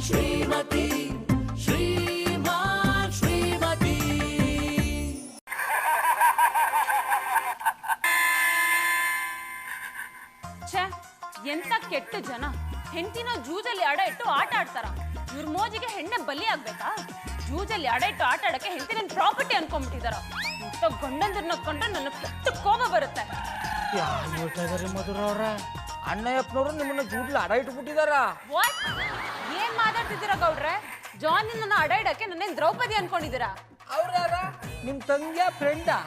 ಶ್ರೀಮತಿ ಶ್ರೀಮಾನ್ ಶ್ರೀಮತಿ. ಛೇ, ಎಂತ ಕೆಟ್ಟ ಜನ. ಹೆಂಡತಿನ ಜೂಜಲ್ಲಿ ಅಡ ಇಟ್ಟು ಆಟ ಆಡ್ತಾರ. ಇವ್ರ ಮೋಜಿಗೆ ಹೆಣ್ಣೆ ಬಲಿ ಆಗ್ಬೇಕಾ? ಜೂಜಲ್ಲಿ ಅಡ ಇಟ್ಟು ಆಟ ಆಡಕ್ಕೆ ಹೆಂಡತಿ ನನ್ನ ಪ್ರಾಪರ್ಟಿ ಅನ್ಕೊಂಡ್ಬಿಟ್ಟಿದಾರ. ಇಂಥ ಗಂಡಂದ್ರನ್ನ ಕಂಡ್ರೆ ನನ್ನ ಕೆಟ್ಟ ಕೋಪ ಬರುತ್ತೆ. ಯಾರು ಹೇಳ್ತಾ ಇದಾರೆ ಮಧುರ ಅವ್ರ? ಅಣ್ಣಯ್ಯಪ್ಪನವರು ನಿಮ್ಮನ್ನ ಜೂಜಲ್ಲಿ ಅಡ ಇಟ್ಬಿಟ್ಟಿದಾರ. ವಾಟ್? ಏನ್ ಮಾತಾಡ್ತಿದ್ದೀರಾ ಗೌಡ್ರೆ? ಜಾನ್ ನನ್ನ ಅಡ ಇಡಕ್ಕೆ ನನ್ನೇನ್ ದ್ರೌಪದಿ ಅನ್ಕೊಂಡಿದ್ದೀರಾ? ಅವ್ರ ನಿಮ್ ತಂಗಿಯ ಫ್ರೆಂಡಾ?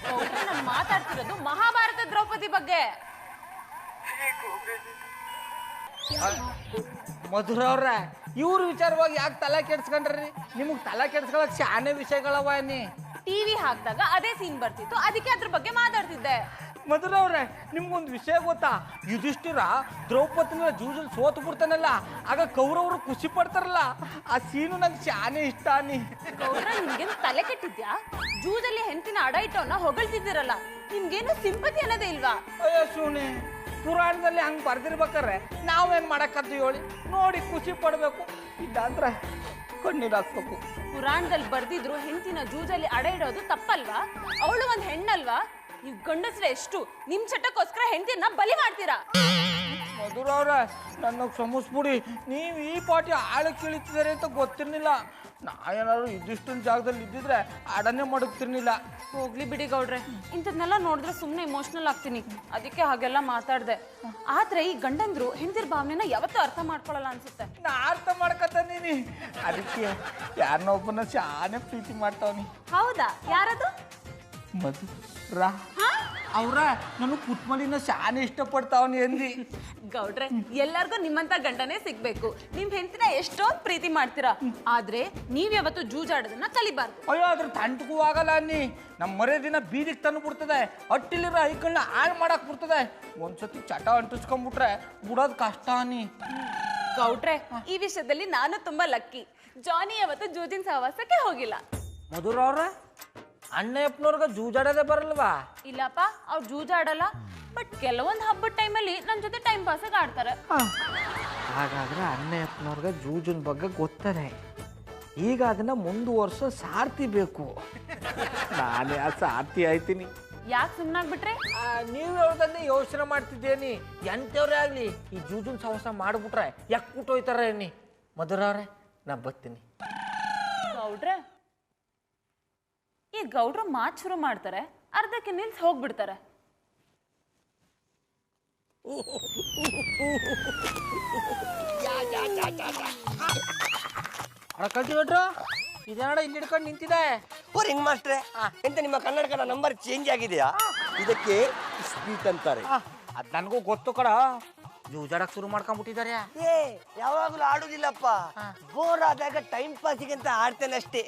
ಗೌಡ್ರೆ, ನಾನು ಮಾತಾಡ್ತಿರೋದು ಮಹಾಭಾರತ ದ್ರೌಪದಿ ಬಗ್ಗೆ. ಮಧುರ ಅವ್ರ, ಇವ್ರ ವಿಚಾರವಾಗಿ ಯಾಕೆ ತಲೆ ಕೆಡ್ಸ್ಕೊಂಡ್ರಿ? ನಿಮಗ್ ತಲೆ ಕೆಡ್ಸ್ಕೊಳಕ್ ಶಾನೆ ವಿಷಯಗಳವ ನೀ. ಟಿವಿ ಹಾಕ್ದಾಗ ಅದೇ ಸೀನ್ ಬರ್ತಿತ್ತು, ಅದಕ್ಕೆ ಅದ್ರ ಬಗ್ಗೆ ಮಾತಾಡ್ತಿದ್ದೆ. ಮಧುರ ಅವ್ರೆ, ನಿಮ್ಗೊಂದು ವಿಷಯ ಗೊತ್ತಾ? ಯುಧಿಷ್ಠಿರ ದ್ರೌಪದಿನ ಜೂಜಲ್ಲಿ ಸೋತು ಬಿಡ್ತಾನಲ್ಲ, ಆಗ ಕೌರವರು ಖುಷಿ ಪಡ್ತಾರಲ್ಲ, ಆ ಸೀನು ನಂಗೆ ಶಾನೆ ಇಷ್ಟ ನೀ. ಗೌಡ್ರ, ನಿಮ್ಗೇನು ತಲೆ ಕೆಟ್ಟಿದ್ಯಾ? ಜೂಜಲ್ಲಿ ಹೆಂಡತಿನ ಅಡ ಇಟ್ಟವನ್ನ ಹೊಗಳ್ತಿದ್ದೀರಲ್ಲ, ನಿಮ್ಗೇನು ಸಿಂಪತಿ ಅನ್ನೋದೇ ಇಲ್ವಾ? ಅಯ್ಯೋ ಸುನಿ, ಪುರಾಣದಲ್ಲಿ ಹಂಗೆ ಬರ್ದಿರ್ಬೇಕಾರೆ ನಾವೇನ್ ಮಾಡಕ್ಕದ್ದು ಹೇಳಿ? ನೋಡಿ ಖುಷಿ ಪಡ್ಬೇಕು, ಇಲ್ಲಾಂದ್ರೆ ಕಣ್ಣೀರು ಹಾಕ್ಬೇಕು. ಪುರಾಣದಲ್ಲಿ ಬರ್ದಿದ್ರು ಹೆಂಡತಿನ ಜೂಜಲ್ಲಿ ಅಡ ಇಡೋದು ತಪ್ಪಲ್ವಾ? ಅವಳು ಒಂದ್ ಹೆಣ್ಣಲ್ವಾ? ನೀವು ಗಂಡಸ್ರೆ ಎಷ್ಟು ನಿಮ್ ಚಟಕ್ಕೋಸ್ಕರ ಹೆಂಡತಿನ ಬಲಿ ಮಾಡ್ತೀರಾ? ಮಧುರ ಅವ್ರ, ನನ್ನ ಕ್ಷಮಿಸ್ಬಿಡಿ. ನೀವು ಈ ಪಾಟಿ ಆಳಕ್ಕೆ ಇಳಿತಿದ್ದಾರೆ ಅಂತ ಗೊತ್ತಿರ್ಲಿಲ್ಲ. ನಾ ಏನಾದ್ರು ಇದಿಷ್ಟೊಂದು ಜಾಗದಲ್ಲಿ ಇದ್ದಿದ್ರೆ ಅಡನೆ ಮಡಗ್ತಿರ್ಲಿಲ್ಲ. ಹೋಗ್ಲಿ ಬಿಡಿ ಗೌಡ್ರೆ, ಇಂಥದ್ನೆಲ್ಲ ನೋಡಿದ್ರೆ ಸುಮ್ಮನೆ ಇಮೋಷನಲ್ ಆಗ್ತೀನಿ, ಅದಕ್ಕೆ ಹಾಗೆಲ್ಲ ಮಾತಾಡ್ದೆ. ಆದ್ರೆ ಈ ಗಂಡಂದ್ರು ಹೆಂಡತಿರ್ ಭಾವನೆನ ಯಾವತ್ತೂ ಅರ್ಥ ಮಾಡ್ಕೊಳಲ್ಲ ಅನ್ಸುತ್ತೆ. ನಾ ಅರ್ಥ ಮಾಡ್ಕತ್ತೀನಿ, ಅದಕ್ಕೆ ಯಾರನ್ನೊಬ್ಬನ ಶಾನೆ ಪ್ರೀತಿ ಮಾಡ್ತಾವನಿ. ಹೌದಾ? ಯಾರದು? ಮಧುರ ಅವ್ರ, ನಾನು ಪುಟ್ಮಲಿನ ಶಾನೆ ಇಷ್ಟಪಡ್ತಾವನಿ ಎಂದಿ. ಗೌಡ್ರೆ, ಎಲ್ಲರಿಗೂ ನಿಮ್ಮಂತ ಗಂಡನೇ ಸಿಗ್ಬೇಕು. ನಿಮ್ ಹೆಂಡತಿನ ಎಷ್ಟೊಂದು ಪ್ರೀತಿ ಮಾಡ್ತೀರಾ, ಆದ್ರೆ ನೀವ್ ಯಾವತ್ತು ಜೂಜಾಡೋದನ್ನ ಕಲಿಬಾರ್ದು. ಅಯ್ಯೋ, ಅದ್ರ ತಂಟಗೂ ಆಗಲ್ಲ ಅನ್ನಿ. ನಮ್ಮ ಮರೇ ದಿನ ಬೀದಿಗೆ ತಂದು ಬಿಡ್ತದೆ, ಹಟ್ಟಿಲಿರೋ ಐಕಳ್ನ ಹಾಳು ಮಾಡಕ್ ಬಿಡ್ತದೆ. ಒಂದ್ಸತಿ ಚಟ ಅಂಟಿಸ್ಕೊಂಡ್ಬಿಟ್ರೆ ಬಿಡೋದು ಕಷ್ಟ ಅನ್ನಿ. ಗೌಡ್ರೆ, ಈ ವಿಷಯದಲ್ಲಿ ನಾನು ತುಂಬಾ ಲಕ್ಕಿ. ಜಾನಿ ಯಾವತ್ತು ಜೂಜಿನ ಸಹವಾಸಕ್ಕೆ ಹೋಗಿಲ್ಲ. ಮಧುರ ಅವ್ರ, ಅಣ್ಣಯ್ಯಪ್ಪನವ್ರಿಗೆ ಜೂಜಾಡೋದೇ ಬರಲ್ವಾ? ಇಲ್ಲಪ್ಪ, ಅವ್ರು ಜೂಜಾಡಲ್ಲ, ಬಟ್ ಕೆಲವೊಂದು ಹಬ್ಬದ ಟೈಮಲ್ಲಿ ನನ್ನ ಜೊತೆ ಟೈಮ್ ಪಾಸಾಗಿ ಆಡ್ತಾರೆ. ಹಾಗಾದ್ರೆ ಅಣ್ಣಯ್ಯಪ್ಪನವ್ರಿಗೆ ಜೂಜಿನ ಬಗ್ಗೆ ಗೊತ್ತದೆ. ಈಗ ಅದನ್ನ ಮುಂದುವರ್ಸೋ ಸಾರ್ಥಿ ಬೇಕು. ನಾನೇ ಆ ಸಾರ್ಥಿ ಆಯ್ತೀನಿ. ಯಾಕೆ ಸುಮ್ಮನಾಗ್ಬಿಟ್ರೆ? ನೀವು ಹೇಳ್ದಂಗೆ ಯೋಚನೆ ಮಾಡ್ತಿದ್ದೇನಿ. ಎಂಥವ್ರೇ ಆಗ್ಲಿ ಈ ಜೂಜುನ್ ಸಹವಾಸ ಮಾಡ್ಬಿಟ್ರೆ ಯಾಕೆ ಕೂಟೋಯ್ತಾರ ಅನ್ನಿ. ಮಧುರ ಅವ್ರೆ, ನಾ ಬರ್ತೀನಿ. ಗೌಡ್ರೆ, ಈ ಗೌಡ್ರು ಮಾತು ಶುರು ಮಾಡ್ತಾರೆ, ಅರ್ಧಕ್ಕೆ ನಿಲ್ಸಿ ಹೋಗ್ಬಿಡ್ತಾರೆ. ಕಲ್ಟಿವೇಟ್ರು ಇದೇನಾಡ ಇಲ್ಲಿ ಹಿಡ್ಕೊಂಡು ನಿಂತಿದೆ. ಓ ರಿಂಗ್ ಮಾಸ್ಟ್ರೆ, ಎಂತ ನಿಮ್ಮ ಕನ್ನಡಕದ ನಂಬರ್ ಚೇಂಜ್ ಆಗಿದೆಯಾ? ಇದಕ್ಕೆ ಸ್ಪೀಟ್ ಅಂತಾರೆ. ಅದ್ ನನಗೂ ಗೊತ್ತು ಕಡ. ಜೂಜಾಡಕ್ ಶುರು ಮಾಡ್ಕೊಂಡ್ಬಿಟ್ಟಿದ್ದಾರೆ. ಏ, ಯಾವಾಗಲೂ ಆಡುದಿಲ್ಲಪ್ಪ, ಬೋರ್ ಆದಾಗ ಟೈಮ್ ಪಾಸಿಗೆ ಅಂತ ಆಡ್ತೇನೆ ಅಷ್ಟೇ.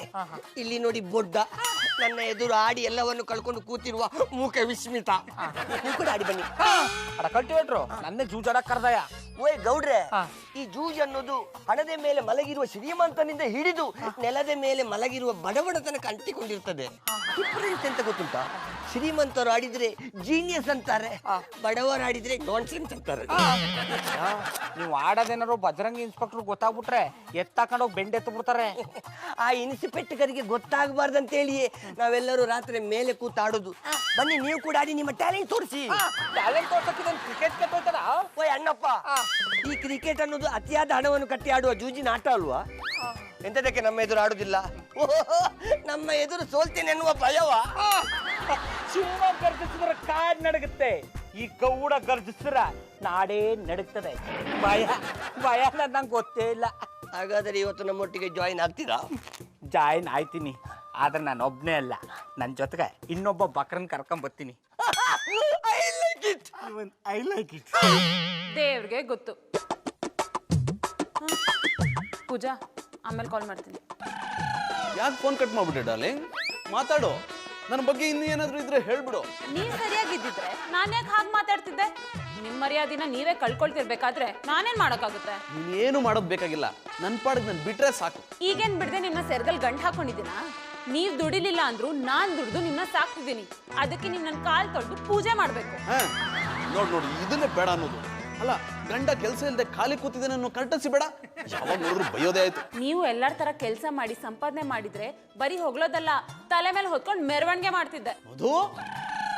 ಇಲ್ಲಿ ನೋಡಿ ಬೊಡ್ಡ ನನ್ನ ಎದುರು ಆಡಿ ಎಲ್ಲವನ್ನು ಕಳ್ಕೊಂಡು ಕೂತಿರುವ ಮೂಕ ವಿಸ್ಮಿತ. ನೀವು ಕೂಡ ಆಡಿ ಬನ್ನಿ. ಕಲ್ಟಿವೇಟ್ರು ನನ್ನೇ ಜೂಜಾಡಕ್ ಕರ್ದಯ. ಓಯ್ ಗೌಡ್ರೆ, ಈ ಜೂಜ್ ಅನ್ನೋದು ಹಣದ ಮೇಲೆ ಮಲಗಿರುವ ಶ್ರೀಮಂತನಿಂದ ಹಿಡಿದು ನೆಲದ ಮೇಲೆ ಮಲಗಿರುವ ಬಡವನ ತನಕ ಅಂಟಿಕೊಂಡಿರ್ತದೆ. ಡಿಫರೆನ್ಸ್ ಎಂತ ಗೊತ್ತುಂಟಾ? ಶ್ರೀಮಂತರು ಆಡಿದ್ರೆ ಜೀನಿಯಸ್ ಅಂತಾರೆ, ಬಡವರು ಆಡಿದ್ರೆ ನಾನ್ಸೆನ್ಸ್ ಅಂತಾರೆ. ನೀವು ಆಡೋದೇನಾರು ಬಜರಂಗಿ ಇನ್ಸ್ಪೆಕ್ಟರ್ ಗೊತ್ತಾಗ್ಬಿಟ್ರೆ ಎತ್ತಾಕೊಂಡೋಗಿ ಬೆಂಡೆತ್ತು ಬಿಡ್ತಾರೆ. ಆ ಇನ್ಸ್ಪೆಕ್ಟರ್ಗೆ ಗೊತ್ತಾಗಬಾರ್ದಂತೇಳಿಯೇ ನಾವೆಲ್ಲರೂ ರಾತ್ರಿ ಮೇಲೆ ಕೂತಾಡೋದು. ಬನ್ನಿ, ನೀವು ಕೂಡ ಆಡಿ, ನಿಮ್ಮ ಟ್ಯಾಲೆಂಟ್ ತೋರಿಸಿ. ಟ್ಯಾಲೆಂಟ್ ತೋರ್ಸಕ್ಕೆ ಕ್ರಿಕೆಟ್ ಗೆದ್ದೋಯ್ತಾರ. ಓಯ್ ಅಣ್ಣಪ್ಪ, ಈ ಕ್ರಿಕೆಟ್ ಅನ್ನೋದು ಅತಿಯಾದ ಹಣವನ್ನು ಕಟ್ಟಿ ಆಡುವ ಜೂಜಿನ ಆಟ ಅಲ್ವಾ? ಎಂತದಕ್ಕೆ ನಮ್ಮ ಎದುರು ಆಡುದಿಲ್ಲ? ನಮ್ಮ ಎದುರು ಸೋಲ್ತೇನೆ ಎನ್ನುವ ಭಯವ? ಸಿಂಹ ಗರ್ಜಿಸಿದ್ರೆ ಕಾಡ್ ನಡಗುತ್ತೆ, ಈ ಗೌಡ ಗರ್ಜಿಸಿದ್ರ ನಾಡೇ ನಡುತ್ತದೆ. ಭಯ ನಂಗೆ ಗೊತ್ತೇ ಇಲ್ಲ. ಹಾಗಾದ್ರೆ ಇವತ್ತು ನಮ್ಮೊಟ್ಟಿಗೆ ಜಾಯಿನ್ ಆಗ್ತೀರಾ? ಜಾಯಿನ್ ಆಯ್ತೀನಿ, ಆದ್ರೆ ನಾನು ಒಬ್ನೇ ಅಲ್ಲ, ನನ್ನ ಜೊತೆಗೆ ಇನ್ನೊಬ್ಬ ಬಕ್ರನ್ ಕರ್ಕೊಂಡ್ ಬರ್ತೀನಿ. I like it. ದೇವ್ರಿಗೆ ಗೊತ್ತು. ಪೂಜಾ, ಆಮೇಲೆ ಕಾಲ್ ಮಾಡ್ತೀನಿ. ಯಾಕೆ ಫೋನ್ ಕಟ್ ಮಾಡ್ಬಿಟ್ಟೆ ಡಾರ್ಲಿಂಗ್? ಮಾತಾಡು, ನನ್ನ ಬಗ್ಗೆ ಇನ್ನೂ ಏನಾದರೂ ಇದ್ರೆ ಹೇಳ್ಬಿಡು. ನೀವ್ ಸರಿಯಾಗಿದ್ದಿದ್ರೆ ನಾನು ಯಾಕೆ ಹಾಗೆ ಮಾತಾಡ್ತಿದ್ದೆ? ನಿಮ್ಮ ಮರ್ಯಾದಿನ ನೀವೇ ಕಳ್ಕೊಳ್ತಿರ್ಬೇಕಾದ್ರೆ ನಾನೇನ್ ಮಾಡೋಕ್ಕಾಗುತ್ತೆ? ನೀನೇನು ಮಾಡೋದು ಬೇಕಾಗಿಲ್ಲ, ನನ್ನ ಪಾಡಿಗೆ ನಾನು ಬಿಟ್ರೆ ಸಾಕು. ಈಗೇನ್ ಬಿಡದೆ ನಿಮ್ಮ ಸೆರ್ಗಲ್ ಗಂಟು ಹಾಕೊಂಡಿದ್ದೀನ? ನೀವ್ ದುಡಿಲಿಲ್ಲ ಅಂದ್ರು ನಾನ್ ದುಡ್ದು ನಿಮ್ನ ಸಾಕ್ತಿದ್ದೀನಿ. ಅದಕ್ಕೆ ನೀವ್ ನನ್ನ ಕಾಲ್ ತೊಳೆದು ಪೂಜೆ ಮಾಡ್ಬೇಕು. ನೋಡು ಇದನ್ನೇ ಬೇಡ ಅನ್ನೋದು. ಅಲ್ಲ ಗಂಡ ಕೆಲಸ ಇಲ್ಲದೆ ಖಾಲಿ ಕೂತಿದ್ದೇನೆ ಅನ್ನೋ ಕರ್ಟಸಿ ಬೇಡ. ಯಾವಾಗ ನೋಡಿದ್ರು ಬೈಯೋದೇ ಆಯ್ತು. ನೀವು ಎಲ್ಲರ ತರ ಕೆಲಸ ಮಾಡಿ ಸಂಪಾದನೆ ಮಾಡಿದ್ರೆ ಬರೀ ಹೊಗಳೋದಲ್ಲ, ತಲೆ ಮೇಲೆ ಹೊತ್ಕೊಂಡು ಮೆರವಣಿಗೆ ಮಾಡ್ತಿದ್ದೆ. ಅದು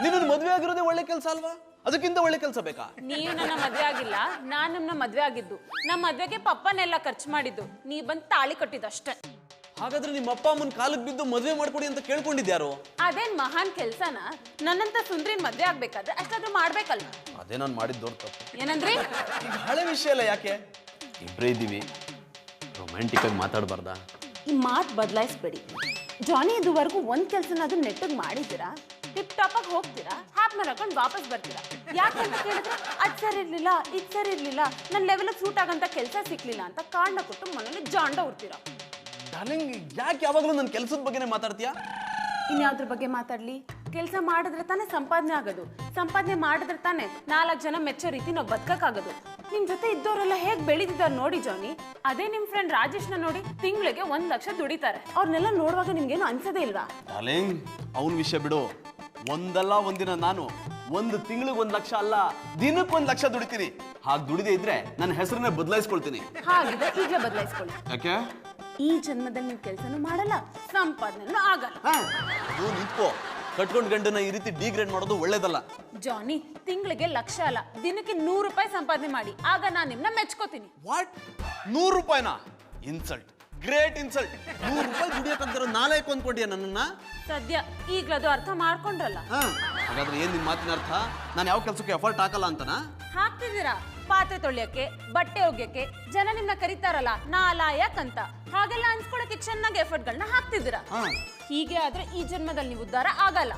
ನಿನ್ನ ಮದುವೆ ಆಗಿರೋದೇ ಒಳ್ಳೆ ಕೆಲಸ ಅಲ್ವಾ? ಅದಕ್ಕಿಂತ ಒಳ್ಳೆ ಕೆಲಸ ಬೇಕಾ? ನೀವು ನನ್ನ ಮದ್ವೆ ಆಗಿಲ್ಲ, ನಾನ್ ನಿಮ್ನ ಮದ್ವೆ ಆಗಿದ್ದು. ನಮ್ಮ ಮದ್ವೆಗೆ ಪಪ್ಪನೆಲ್ಲ ಖರ್ಚು ಮಾಡಿದ್ದು, ನೀ ಬಂದ್ ತಾಳಿ ಕಟ್ಟಿದಷ್ಟೇ. ಹಾಗಾದ್ರೆ ನಿಮ್ಮ ಅಪ್ಪ ಅಮ್ಮನ ಕಾಲಕ್ಕೆ ಬಿದ್ದು ಮದುವೆ ಮಾಡ್ಕೊಡಿ ಅಂತ ಕೇಳ್ಕೊಂಡಿದ್ಯಾರು? ಅದೇನ್ ಮಹಾನ್ ಕೆಲ್ಸನ? ನನ್ನಂತ ಸುಂದ್ರಿನ್ ಮದ್ವೆ ಆಗ್ಬೇಕಾದ್ರೆ ಅಷ್ಟಾದ್ರೂ ಮಾಡ್ಬೇಕಲ್ಲ. ಅದೇ ನಾನು ಮಾಡಿದ್ದು ದೊಡ್ಡ ತಪ್ಪು. ಏನಂದ್ರಿ? ಈಗ ಹಳೆ ವಿಷಯ ಅಲ್ಲ, ಯಾಕೆ ಇಬ್ಬರೇ ಇದ್ದೀವಿ, ರೊಮ್ಯಾಂಟಿಕ್ ಆಗಿ ಮಾತಾಡಬಾರ್ದಾ? ಈ ಮಾತು ಬದಲಾಯಿಸ್ಬೇಡಿ. ಜಾನಿ ಇದುವರೆಗೂ ಒಂದ್ ಕೆಲ್ಸನಾದ್ರೂ ನೆಟ್ಟಗ್ ಮಾಡಿದ್ದೀರಾ? ಟಿಪ್ ಟಾಪ್ ಆಗಿ ಹೋಗ್ತೀರಾ, ಹ್ಯಾಪ್ ಮಾಡ್ಕೊಂಡು ವಾಪಸ್ ಬರ್ತೀರಾ. ಯಾಕಂತ ಕೇಳಿದ್ರೆ ಅದ್ ಸರಿ ಇರ್ಲಿಲ್ಲ, ಇದ್ ಸರಿ ಇರ್ಲಿಲ್ಲ, ನನ್ನ ಲೆವೆಲ್ ಸೂಟ್ ಆಗಂತ ಕೆಲಸ ಸಿಕ್ಲಿಲ್ಲ ಅಂತ ಕಾರಣ ಕೊಟ್ಟು ಮನೇಲಿ ಜಾಂಡ ಉಡ್ತೀರಾ. ಡಾರ್ಲಿಂಗ್, ಯಾಕೆ ಯಾವಾಗಲೂ ನನ್ನ ಕೆಲಸದ ಬಗ್ಗೆನೇ ಮಾತಾಡ್ತೀಯಾ? ಇನ್ಯಾವ್ದ್ರ ಬಗ್ಗೆ ಮಾತಾಡ್ಲಿ? ಕೆಲಸ ಮಾಡಿದ್ರೆ ತಾನೇ ಸಂಪಾದನೆ ಆಗೋದು, ಸಂಪಾದನೆ ಮಾಡಿದ್ರೆ ತಾನೇ 4 ಜನ ಮೆಚ್ಚೋ ರೀತಿ ನಾವು ಬದುಕಕ್ಕಾಗೋದು. ನಿಮ್ ಜೊತೆ ಇದ್ದವರೆಲ್ಲ ಹೇಗ್ ಬೆಳೆದಿದ್ದಾರೆ ನೋಡಿ ಜಾನಿ. ಅದೇ ನಿಮ್ ಫ್ರೆಂಡ್ ರಾಜೇಶ್ನ ನೋಡಿ, ತಿಂಗಳಿಗೆ 1 ಲಕ್ಷ ದುಡಿತಾರೆ. ಅವ್ರನ್ನೆಲ್ಲ ನೋಡುವಾಗ ನಿಮ್ಗೇನು ಅನ್ಸದೇ ಇಲ್ವಾ? ಡಾರ್ಲಿಂಗ್, ಅವನ ವಿಷಯ ಬಿಡು. ಒಂದಲ್ಲ ಒಂದಿನ ನಾನು 1 ತಿಂಗಳಿಗೆ 1 ಲಕ್ಷ ಅಲ್ಲ, ದಿನಕ್ಕೆ 1 ಲಕ್ಷ ದುಡಿತೀನಿ. ಹಾಗೆ ದುಡಿದೇ ಇದ್ರೆ ನನ್ನ ಹೆಸರನ್ನೇ ಬದಲಾಯಿಸ್ಕೊಳ್ತೀನಿ. ಹಾಗಿದ್ರೆ ಈಗಲೇ ಬದಲಾಯಿಸ್ಕೊಳ್ಳಿ. ಯಾಕೆ? ಈ ಜನ್ಮದಲ್ಲಿ ನೀವು ಕೆಲಸನೂ ಮಾಡಲ್ಲ, ಸಂಪಾದನೆನೂ ಆಗಲ್ಲ. ಅದು ನಿಂತ್ಕೋ. ಕಟ್ಕೊಂಡ್ ಗಂಡನ ಈ ರೀತಿ ಡಿಗ್ರೇಡ್ ಮಾಡೋದು ಒಳ್ಳೇದಲ್ಲ. ಜಾನಿ, ತಿಂಗಳಿಗೆ 1 ಲಕ್ಷ ಅಲ್ಲ, ದಿನಕ್ಕೆ 100 ರೂಪಾಯಿ ಸಂಪಾದನೆ ಮಾಡಿ, ಆಗ ನಾನು ನಿಮ್ನ ಮೆಚ್ಕೋತೀನಿ. ವಾಟ್? 100 ರೂಪಾಯಿನಾ? Insult, great insult. 100 ರೂಪಾಯಿ ದುಡಿಯೋಕಂತಾರ ನಾಲ್ಕು ಅಂದ್ಕೊಂಡಿಯ ನನ್ನನ್ನ? ಸದ್ಯ ಈಗ್ಲದು ಅರ್ಥ ಮಾಡ್ಕೊಂಡ್ರಲ್ಲ. ಹಾಗಾದ್ರೆ ಏನ್ ನಿಮ್ ಮಾತಿನ ಅರ್ಥ? ನಾನು ಯಾವ ಕೆಲಸಕ್ಕೆ ಎಫರ್ಟ್ ಹಾಕಲ್ಲ ಅಂತನಾ? ಹಾಕ್ತಿದ್ದೀರಾ. ಪಾತ್ರೆ ತೊಳಿಯಕ್ಕೆ, ಬಟ್ಟೆ ಒಗ್ಯಕ್ಕೆ ಜನ ನಿಮ್ನ ಕರೀತಾರಲ್ಲ ನಾಲಾಯಕ್ ಅಂತ. ಹಾಗೆಲ್ಲ ಅನ್ಸ್ಕೊಳಕ್ಕೆ ಚೆನ್ನಾಗಿ ಎಫರ್ಟ್ಗಳನ್ನ ಹಾಕ್ತಿದ್ದೀರಾ. ಹೀಗೆ ಆದ್ರೆ ಈ ಜನ್ಮದಲ್ಲಿ ನೀವು ಉದ್ಧಾರ ಆಗಲ್ಲ.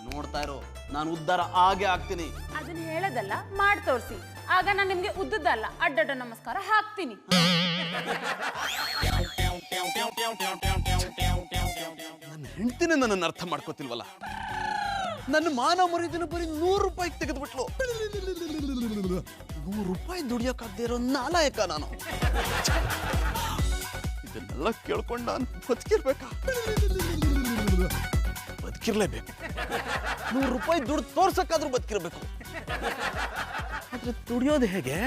ನೋಡ್ತಾ ಇರೋ, ನಾನು ಉದ್ಧಾರ ಆಗೇ ಆಗ್ತೀನಿ. ಅದನ್ನ ಹೇಳೋದಲ್ಲ, ಮಾಡಿ ತೋರಿಸಿ. ಆಗ ನಾನು ನಿಮ್ಗೆ ಉದ್ದದ್ದಲ್ಲ ಅಡ್ಡಡ್ಡ ನಮಸ್ಕಾರ ಹಾಕ್ತೀನಿ. ನನ್ನ ಹೆಂಡತಿನೇ ನನ್ನನ್ನು ಅರ್ಥ ಮಾಡ್ಕೋತಿಲ್ವಲ್ಲ. ನನ್ನ ಮಾನ ಮರ್ಯಾದೆನ ಬರೀ 100 ರೂಪಾಯಿಗೆ ತೆಗೆದ್ಬಿಟ್ಲು. 100 ರೂಪಾಯಿ ದುಡಿಯೋಕಾಗದೇ ಇರೋ ನಾಲಾಯಕ ನಾನು. ಇದನ್ನೆಲ್ಲ ಕೇಳ್ಕೊಂಡು ನಾನು ಬದುಕಿರ್ಬೇಕಾ? ಬದುಕಿರ್ಲೇಬೇಕು. 100 ರೂಪಾಯಿ ದುಡ್ಡು ತೋರ್ಸಕ್ಕಾದ್ರೂ ಬದುಕಿರ್ಬೇಕು. ಆದ್ರೆ ದುಡಿಯೋದು ಹೇಗೆ?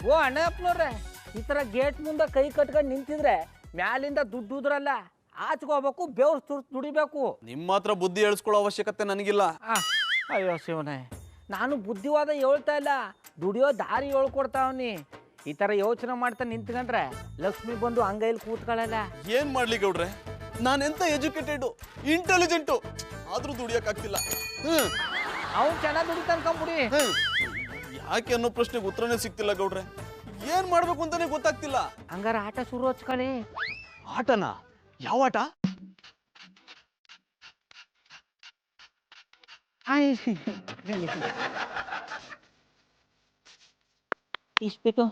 ಓ ಅಣ್ಣಪ್ಪನವ್ರೆ, ಈ ಥರ ಗೇಟ್ ಮುಂದೆ ಕೈ ಕಟ್ಕೊಂಡು ನಿಂತಿದ್ರೆ ಮ್ಯಾಲಿಂದ ದುಡ್ಡು ಉದ್ರಲ್ಲ, ಆಚ್ಕೋಬೇಕು, ಬೆವ್ರು ತುರ್ತು ದುಡಿಬೇಕು. ನಿಮ್ಮ ಹತ್ರ ಬುದ್ಧಿ ಹೇಳಿಸ್ಕೊಳ್ಳೋ ಅವಶ್ಯಕತೆ ನನಗಿಲ್ಲ. ಅಯ್ಯೋ ಶಿವನೇ, ನಾನು ಬುದ್ಧಿವಾದ ಹೇಳ್ತಾ ಇಲ್ಲ, ದುಡಿಯೋ ದಾರಿ ಹೇಳ್ಕೊಡ್ತಾವನಿ. ಈ ಥರ ಯೋಚನೆ ಮಾಡ್ತಾ ನಿಂತ್ಕೊಂಡ್ರೆ ಲಕ್ಷ್ಮಿ ಬಂದು ಅಂಗೈಲಿ ಕೂತ್ಕೊಳ್ಳಲ್ಲ. ಏನ್ ಮಾಡ್ಲಿ ಗೌಡ್ರೆ, ನಾನೆಂತ ಎಜುಕೇಟೆಡ್ ಇಂಟೆಲಿಜೆಂಟು, ಆದ್ರೂ ದುಡಿಯಕ್ಕಾಗ್ತಿಲ್ಲ. ಅವ್ನು ಚೆನ್ನಾಗಿ ದುಡಿತಾನ್ಕೊಂಬಿಡಿ. ಯಾಕೆ ಅನ್ನೋ ಪ್ರಶ್ನೆಗೆ ಉತ್ತರನೇ ಸಿಗ್ತಿಲ್ಲ ಗೌಡ್ರೆ. ಏನ್ ಮಾಡ್ಬೇಕು ಅಂತಾನೆ ಗೊತ್ತಾಗ್ತಿಲ್ಲ. ಹಂಗಾರ ಆಟ ಶುರು ಹಚ್ಕೊಳ್ಳಿ. ಆಟನಾ? ಯಾವ ಆಟ? ಇಷ್ಟ್ಬೇಕು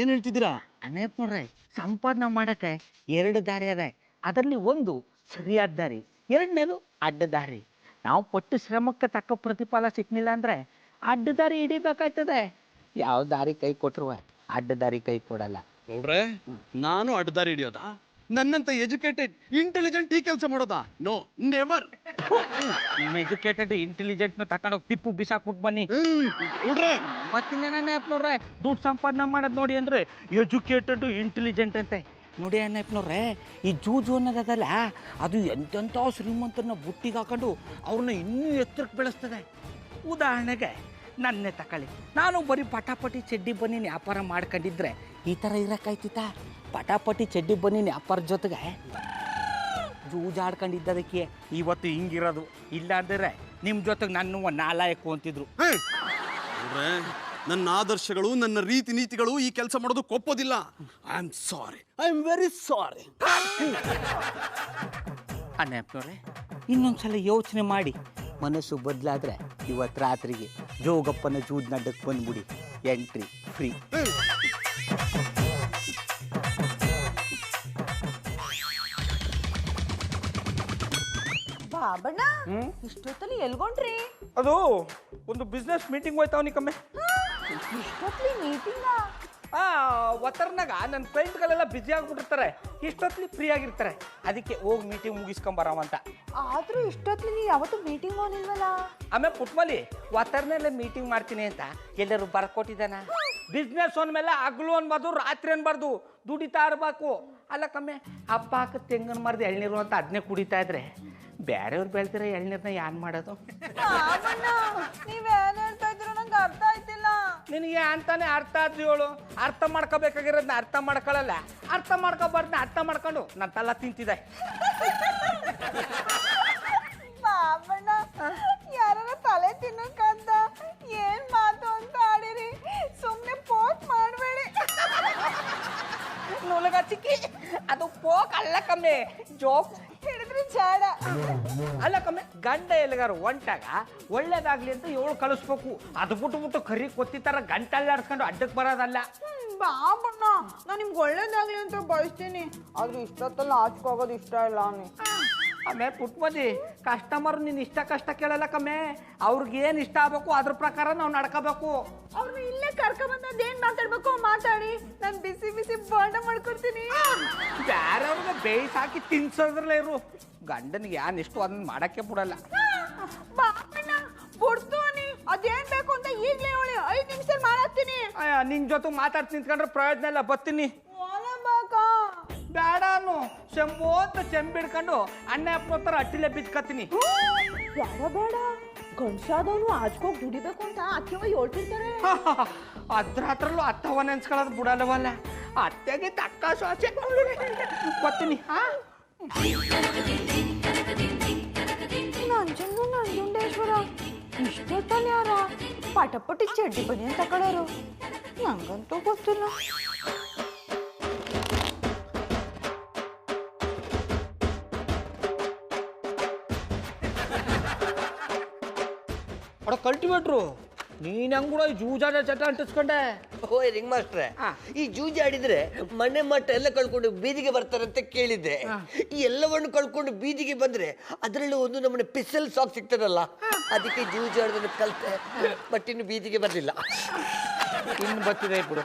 ಏನ್ ಹೇಳ್ತಿದ್ದೀರಾ? ಅನೇಪ್ ನೋಡ್ರಿ, ಸಂಪಾದನೆ ಮಾಡಕ್ಕೆ 2 ದಾರಿ ಅದ. ಅದರಲ್ಲಿ ಒಂದು ಸರಿಯಾದ ದಾರಿ, 2ನೇದು ಅಡ್ಡ ದಾರಿ. ನಾವು ಪಟ್ಟು ಶ್ರಮಕ್ಕೆ ತಕ್ಕ ಪ್ರತಿಫಲ ಸಿಕ್ಲಿಲ್ಲ ಅಂದ್ರೆ ಅಡ್ಡ ದಾರಿ ಹಿಡಿಬೇಕಾಯ್ತದೆ. ಯಾವ ದಾರಿ ಕೈ ಕೊಟ್ರುವ ಅಡ್ಡ ದಾರಿ ಕೈ ಕೊಡಲ್ಲ. ಗೌಡ್ರೆ, ನಾನು ಅಡ್ಡದಾರಿ ಹಿಡಿಯೋದ? ನನ್ನಂತ ಎಜುಕೇಟೆಡ್ ಇಂಟೆಲಿಜೆಂಟ್ ಈ ಕೆಲಸ ಮಾಡೋದಾ? No, never. ನಿಮ್ಮ ಎಜುಕೇಟೆಡ್ ಇಂಟೆಲಿಜೆಂಟ್ ನ ತಕೊಂಡೋಗಿ ಟಿಪ್ಪು ಬಿಸಾಕ್ಬಿಟ್ಟು ಬನ್ನಿ. ಮತ್ತಿನ್ನೇನಪ್ಪ ನೋಡ್ರೆ, ದುಡ್ಡು ಸಂಪಾದನೆ ಮಾಡೋದು ನೋಡಿ ಅಂದ್ರೆ ಎಜುಕೇಟೆಡ್ ಇಂಟೆಲಿಜೆಂಟ್ ಅಂತೆ. ನೋಡಿ ಅನ್ನಪ್ಪನವ್ರೆ, ಈ ಜೂಜು ಅನ್ನೋದಲ್ಲ, ಅದು ಎಂತೆಂಥ ಶ್ರೀಮಂತರನ್ನ ಬುಟ್ಟಿಗೆ ಹಾಕೊಂಡು ಅವ್ರನ್ನ ಇನ್ನೂ ಎತ್ತರಕ್ಕೆ ಬೆಳೆಸ್ತದೆ. ಉದಾಹರಣೆಗೆ ನನ್ನೇ ತಕೊಳ್ಳಿ, ನಾನು ಬರೀ ಪಟಾಪಟಿ ಚಡ್ಡಿ ಬನ್ನಿ ವ್ಯಾಪಾರ ಮಾಡ್ಕೊಂಡಿದ್ರೆ ಈ ಥರ ಇರೋಕ್ಕಾಯ್ತಿತ್ತ? ಪಟಾಪಟಿ ಚಡ್ಡಿ ಬನ್ನಿ ವ್ಯಾಪಾರದ ಜೊತೆಗೆ ಜೂಜಾಡ್ಕೊಂಡಿದ್ದದಕ್ಕೆ ಇವತ್ತು ಹಿಂಗಿರೋದು. ಇಲ್ಲ ಅಂದರೆ ನಿಮ್ಮ ಜೊತೆಗೆ ನನ್ನ ನಾಲಾಯಕು ಅಂತಿದ್ರು. ನನ್ನ ಆದರ್ಶಗಳು, ನನ್ನ ರೀತಿ ನೀತಿಗಳು ಈ ಕೆಲಸ ಮಾಡೋದಕ್ಕೆ ಒಪ್ಪೋದಿಲ್ಲ. I am sorry, I am very sorry. ಅನ್ನಪ್ಪನವ್ರೆ, ಇನ್ನೊಂದ್ಸಲ ಯೋಚನೆ ಮಾಡಿ, ಮನಸ್ಸು ಬದಲಾದ್ರೆ ಇವತ್ತು ರಾತ್ರಿಗೆ ಜೋಗಪ್ಪನ ಜೂಜ್ ನಡ್ಡಕ್ಕೆ ಬಂದ್ಬಿಡಿ, ಎಂಟ್ರಿ ಫ್ರೀ. ಬಾಬಣ್ಣ, ಇಷ್ಟೊತ್ತಲ್ಲಿ ಎಲ್ಗೊಂಡ್ರಿ? ಅದು ಒಂದು ಬಿಸ್ನೆಸ್ ಮೀಟಿಂಗ್ ಹೋಯ್ತಾವನಿ ಕಮ್ಮೆ. ಇಷ್ಟೊತ್ತಲ್ಲಿ ಮೀಟಿಂಗ? ಒತ್ತರ್ನಾಗ ನನ್ನ ಕ್ಲೈಂಟ್ಗಳೆಲ್ಲ ಬ್ಯುಸಿ ಆಗ್ಬಿಟ್ಟಿರ್ತಾರೆ, ಇಷ್ಟೊತ್ತಲ್ಲಿ ಫ್ರೀ ಆಗಿರ್ತಾರೆ. ಅದಕ್ಕೆ ಹೋಗಿ ಮೀಟಿಂಗ್ ಮುಗಿಸ್ಕೊಂಬರವಂತ. ಆದ್ರೂ ಇಷ್ಟೊತ್ತು ನೀ ಯಾವತ್ತು ಮೀಟಿಂಗ್ ಹೋಗಿಲ್ವಲ್ಲ? ಆಮೇಲೆ ಪುಟ್ಮಲಿ ಒತ್ತರ್ನಲ್ಲೇ ಮೀಟಿಂಗ್ ಮಾಡ್ತೀನಿ ಅಂತ ಎಲ್ಲರೂ ಬರ್ಕೊಟ್ಟಿದ್ದಾನ. ಬಿಸ್ನೆಸ್ ಅಂದಮೇಲೆ ಹಗ್ಲು ಅನ್ಬಾರ್ದು, ರಾತ್ರಿ ಅನ್ಬಾರ್ದು, ದುಡಿತಾ ಇರ್ಬೇಕು. ಅಲ್ಲ ಕಮ್ಮಿ ಅಪ್ಪ ಹಾಕ ತೆಂಗಿನ ಮರದ ಎಳ್ನೀರು ಅಂತ ಅದನ್ನೇ ಕುಡಿತಾ ಇದ್ರೆ ಬೇರೆಯವ್ರು ಬೆಳ್ತಿರೋ ಎಳ್ನೀರನ್ನ ಏನ್ ಮಾಡೋದು? ನೀವೇನ್ ಹೇಳ್ತಾ ಇದ್ರು ನಂಗೆ ಅರ್ಥ ಆಯ್ತಿಲ್ಲ. ನಿನಗೆ ಅಂತಾನೆ ಅರ್ಥ ಆದ್ರಿ ಹೇಳು. ಅರ್ಥ ಮಾಡ್ಕೋಬೇಕಾಗಿರೋದನ್ನ ಅರ್ಥ ಮಾಡ್ಕೊಳ್ಳಲ್ಲ, ಅರ್ಥ ಮಾಡ್ಕೋಬಾರ್ದನ್ನ ಅರ್ಥ ಮಾಡ್ಕೊಂಡು ನನ್ನ ತಲ್ಲ ತಿಂತಿದೆ. ಬಾಬಣ್ಣ ಯಾರ ತಲೆ ತಿನ್ನಕ್ಕಂತ ಏನ್ ಮಾತು ಅಂತ ಆಡಿರಿ, ಸುಮ್ನೆ ಪೋಸ್ಟ್ ಮಾಡಬೇಡಿ. ನುಲಗ ಚಿಕ್ಕಿ, ಅದು ಪೋಕ್ ಅಲ್ಲ ಕಮ್ಮಿ, ಜೋಕ್ ಹಿಡಿದ್ರೆ ಜಾಡ. ಅಲ್ಲ ಕಮ್ಮಿ, ಗಂಡ ಎಲ್ಲಿಗಾರು ಹೊಂಟಾಗ ಒಳ್ಳೇದಾಗ್ಲಿ ಅಂತ ಏಳು ಕಳಿಸ್ಬೇಕು. ಅದು ಬಿಟ್ಟು ಕರಿ ಕೊತ್ತಿತ್ತಾರ ಗಂಟಲ್ಲಿ ಆಡ್ಸ್ಕೊಂಡು ಅಡ್ಡಕ್ಕೆ ಬರೋದಲ್ಲ. ಬಾಬಣ್ಣ ನಾನು ನಿಮ್ಗೆ ಒಳ್ಳೇದಾಗ್ಲಿ ಅಂತ ಬಯಸ್ತೀನಿ, ಆದ್ರೆ ಇಷ್ಟೊತ್ತಲ್ಲ ಆಚ್ಕೋಗೋದು ಇಷ್ಟ ಇಲ್ಲ ನೀ. ಆಮೇಲೆ ಪುಟ್ಮದಿ ಕಸ್ಟಮರ್ ನೀನು ಇಷ್ಟ ಕಷ್ಟ ಕೇಳಲ್ಲ ಕಮ್ಮೆ, ಅವ್ರಿಗೇನು ಇಷ್ಟ ಆಗ್ಬೇಕು ಅದ್ರ ಪ್ರಕಾರ ನಾವು ನಡ್ಕೋಬೇಕು. ಅವ್ರನ್ನ ಇಲ್ಲೇ ಕರ್ಕೊಂಬಂದು ಅದೇನ್ ಮಾತಾಡ್ಬೇಕು ಮಾತಾಡಿ, ನಾನು ಬಿಸಿ ಬಿಸಿ ಬೋಂಡ ಮಾಡ್ಕೊಡ್ತೀನಿ. ಬೇರೆಯವ್ರಿಗೆ ಬೇಯಿಸಿ ಹಾಕಿ ತಿನ್ಸೋದ್ರಲ್ಲೇ ಇರು, ಗಂಡನಿಗೆ ಯಾನ್ ಇಷ್ಟು ಅದನ್ನ ಮಾಡಕ್ಕೆ ಬಿಡಲ್ಲ. ಬಾಬಣ್ಣ ಬಿಡ್ತೋನಿ, ಅದೇನ್ ಬೇಕು ಅಂತ ಈಗ್ಲೇ ಹೇಳಿ, 5 ನಿಮಿಷ ಮಾಡತ್ತೀನಿ. ನಿನ್ ಜೊತೆ ಮಾತಾಡ್ತಿ ನಿಂತ್ಕೊಂಡ್ರೆ ಪ್ರಯೋಜನ ಇಲ್ಲ, ಬರ್ತೀನಿ. ಬೇಡ ಅನ್ನು ಚೆಂಬೋತ ಚೆಂಬಿಡ್ಕೊಂಡು ಅಣ್ಣ ಅಪ್ಪತ್ತರ ಅಟ್ಟಿಲೆ ಬಿದ್ಕತ್ತೀನಿ. ಯಾರ ಬೇಡ, ಗಂಡ್ಸಾದವನು ಆಚ್ಕೋಗಿ ದುಡಿಬೇಕು ಅಂತ ಅತ್ತೆವ ಹೇಳ್ತಿರ್ತಾರೆ. ಅದ್ರ ಹತ್ರಲ್ಲೂ ಅತ್ತವ ನೆನ್ಸ್ಕೊಳ್ಳೋದು ಬಿಡಲ್ಲವಲ್ಲ, ಅತ್ತೆಗೆ ತಕ್ಕ ಶ್ವಾಸ ಬರ್ತೀನಿ. ನಂಜುಂಡೇಶ್ವರ ಇಷ್ಟೊತ್ತಲ್ಲಿ ಯಾರ ಪಟಪಟಿ ಚಡ್ಡಿ ಬನ್ನಿ ಅಂತ ಕಳೋರು, ನಂಗಂತೂ ಗೊತ್ತಿಲ್ಲ. ಅಡ ಕಲ್ಟಿವೇಟ್ರು, ನೀನ್ ಹೆಂಗ್ ಕೂಡ ಜೂಜಾಡ ಚಟ ಅಂಟಿಸ್ಕೊಂಡೆ. ಓಯ್ ರಿಂಗ್ ಮಾಸ್ಟ್ರೆ, ಈ ಜೂಜಿ ಆಡಿದ್ರೆ ಮನೆ ಮಟ್ಟ ಎಲ್ಲ ಕಳ್ಕೊಂಡು ಬೀದಿಗೆ ಬರ್ತಾರಂತ ಕೇಳಿದ್ದೆ. ಈ ಎಲ್ಲವನ್ನು ಕಳ್ಕೊಂಡು ಬೀದಿಗೆ ಬಂದ್ರೆ ಅದರಲ್ಲಿ ಒಂದು ನಮ್ಮನೆ ಪಿಸಲ್ ಸಾಕ್ ಸಿಗ್ತದಲ್ಲ, ಅದಕ್ಕೆ ಜೂಜಿ ಆಡೋದನ್ನ ಕಲ್ತೆ. ಬಟ್ ಇನ್ನು ಬೀದಿಗೆ ಬರ್ಲಿಲ್ಲ, ಇನ್ನು ಬತ್ತಿದೆ ಬಿಡು.